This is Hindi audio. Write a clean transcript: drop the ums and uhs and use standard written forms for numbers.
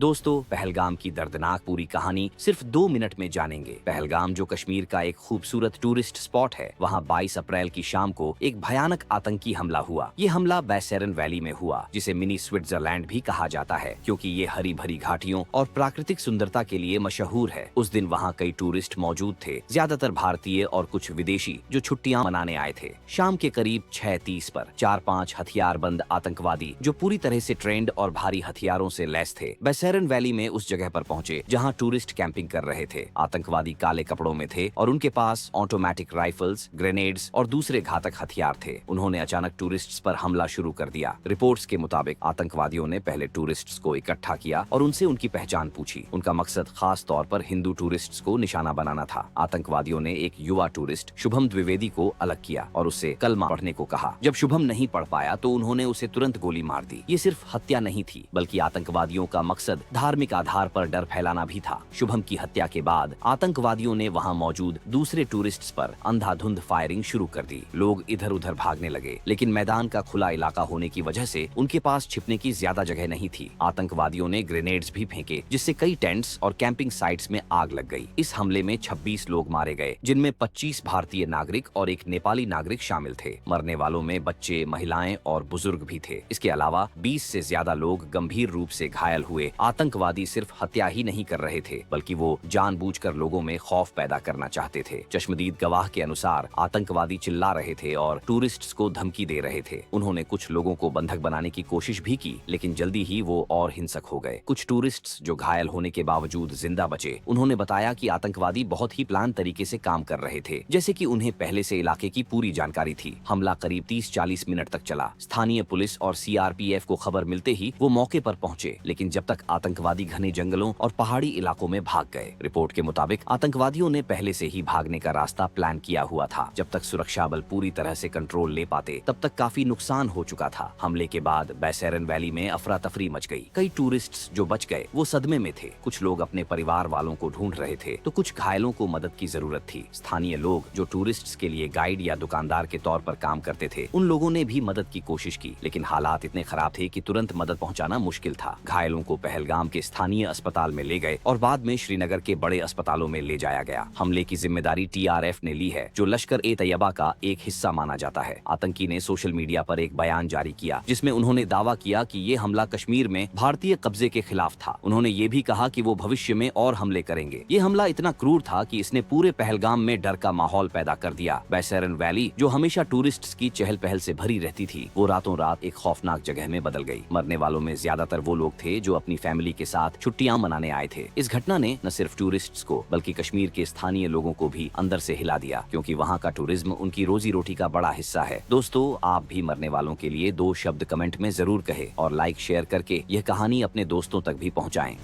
दोस्तों, पहलगाम की दर्दनाक पूरी कहानी सिर्फ 2 मिनट में जानेंगे। पहलगाम जो कश्मीर का एक खूबसूरत टूरिस्ट स्पॉट है, वहाँ 22 अप्रैल की शाम को एक भयानक आतंकी हमला हुआ। ये हमला बैसेरन वैली में हुआ, जिसे मिनी स्विट्जरलैंड भी कहा जाता है, क्योंकि ये हरी भरी घाटियों और प्राकृतिक सुंदरता के लिए मशहूर है। उस दिन वहाँ कई टूरिस्ट मौजूद थे, ज्यादातर भारतीय और कुछ विदेशी जो छुट्टियां मनाने आए थे। शाम के करीब 6:30 पर 4-5 हथियारबंद आतंकवादी जो पूरी तरह से ट्रेंड और भारी हथियारों से लैस थे, बैसेरन वैली में उस जगह पर पहुंचे जहां टूरिस्ट कैंपिंग कर रहे थे। आतंकवादी काले कपड़ों में थे और उनके पास ऑटोमेटिक राइफल्स, ग्रेनेड्स और दूसरे घातक हथियार थे। उन्होंने अचानक टूरिस्ट्स पर हमला शुरू कर दिया। रिपोर्ट्स के मुताबिक आतंकवादियों ने पहले टूरिस्ट्स को इकट्ठा किया और उनसे उनकी पहचान पूछी। उनका मकसद खास तौर पर हिंदू टूरिस्ट्स को निशाना बनाना था। आतंकवादियों ने एक युवा टूरिस्ट शुभम द्विवेदी को अलग किया और उससे कलमा पढ़ने को कहा। जब शुभम नहीं पढ़ पाया तो उन्होंने उसे तुरंत गोली मार दी। ये सिर्फ हत्या नहीं थी, बल्कि आतंकवादियों का मकसद धार्मिक आधार पर डर फैलाना भी था। शुभम की हत्या के बाद आतंकवादियों ने वहां मौजूद दूसरे टूरिस्ट्स पर अंधाधुंध फायरिंग शुरू कर दी। लोग इधर उधर भागने लगे, लेकिन मैदान का खुला इलाका होने की वजह से उनके पास छिपने की ज्यादा जगह नहीं थी। आतंकवादियों ने ग्रेनेड्स भी फेंके, जिससे कई टेंट्स और कैंपिंग साइट्स में आग लग गई। इस हमले में 26 लोग मारे गए, जिनमें 25 भारतीय नागरिक और एक नेपाली नागरिक शामिल थे। मरने वालों में बच्चे, महिलाएं और बुजुर्ग भी थे। इसके अलावा 20 से ज्यादा लोग गंभीर रूप से घायल हुए। आतंकवादी सिर्फ हत्या ही नहीं कर रहे थे, बल्कि वो जानबूझकर लोगों में खौफ पैदा करना चाहते थे। चश्मदीद गवाह के अनुसार आतंकवादी चिल्ला रहे थे और टूरिस्ट्स को धमकी दे रहे थे। उन्होंने कुछ लोगों को बंधक बनाने की कोशिश भी की, लेकिन जल्दी ही वो और हिंसक हो गए। कुछ टूरिस्ट्स जो घायल होने के बावजूद जिंदा बचे, उन्होंने बताया कि आतंकवादी बहुत ही प्लान तरीके से काम कर रहे थे, जैसे कि उन्हें पहले से इलाके की पूरी जानकारी थी। हमला करीब 30-40 मिनट तक चला। स्थानीय पुलिस और सीआरपीएफ को खबर मिलते ही वो मौके पर पहुंचे, लेकिन जब तक आतंकवादी घने जंगलों और पहाड़ी इलाकों में भाग गए। रिपोर्ट के मुताबिक आतंकवादियों ने पहले से ही भागने का रास्ता प्लान किया हुआ था। जब तक सुरक्षा बल पूरी तरह से कंट्रोल ले पाते, तब तक काफी नुकसान हो चुका था। हमले के बाद बैसेरन वैली में अफरा तफरी मच गई। कई टूरिस्ट्स जो बच गए वो सदमे में थे। कुछ लोग अपने परिवार वालों को ढूंढ रहे थे, तो कुछ घायलों को मदद की जरूरत थी। स्थानीय लोग जो टूरिस्ट्स के लिए गाइड या दुकानदार के तौर पर काम करते थे, उन लोगों ने भी मदद की कोशिश की, लेकिन हालात इतने खराब थे कि तुरंत मदद पहुंचाना मुश्किल था। घायलों को पहलगाम के स्थानीय अस्पताल में ले गए और बाद में श्रीनगर के बड़े अस्पतालों में ले जाया गया। हमले की जिम्मेदारी टीआरएफ ने ली है, जो लश्कर-ए-तैयबा का एक हिस्सा माना जाता है। आतंकी ने सोशल मीडिया पर एक बयान जारी किया, जिसमें उन्होंने दावा किया कि ये हमला कश्मीर में भारतीय कब्जे के खिलाफ था। उन्होंने ये भी कहा कि वो भविष्य में और हमले करेंगे। ये हमला इतना क्रूर था कि इसने पूरे पहलगाम में डर का माहौल पैदा कर दिया। बैसेरन वैली, जो हमेशा टूरिस्ट्स की चहल पहल से भरी रहती थी, वो रातों रात एक खौफनाक जगह में बदल गई। मरने वालों में ज्यादातर वो लोग थे जो अपनी फैमिली के साथ छुट्टियां मनाने आए थे। इस घटना ने न सिर्फ टूरिस्ट्स को, बल्कि कश्मीर के स्थानीय लोगों को भी अंदर से हिला दिया, क्योंकि वहाँ का टूरिज्म उनकी रोजी रोटी का बड़ा हिस्सा है। दोस्तों, आप भी मरने वालों के लिए 2 शब्द कमेंट में जरूर कहें और लाइक शेयर करके यह कहानी अपने दोस्तों तक भी पहुँचाएं।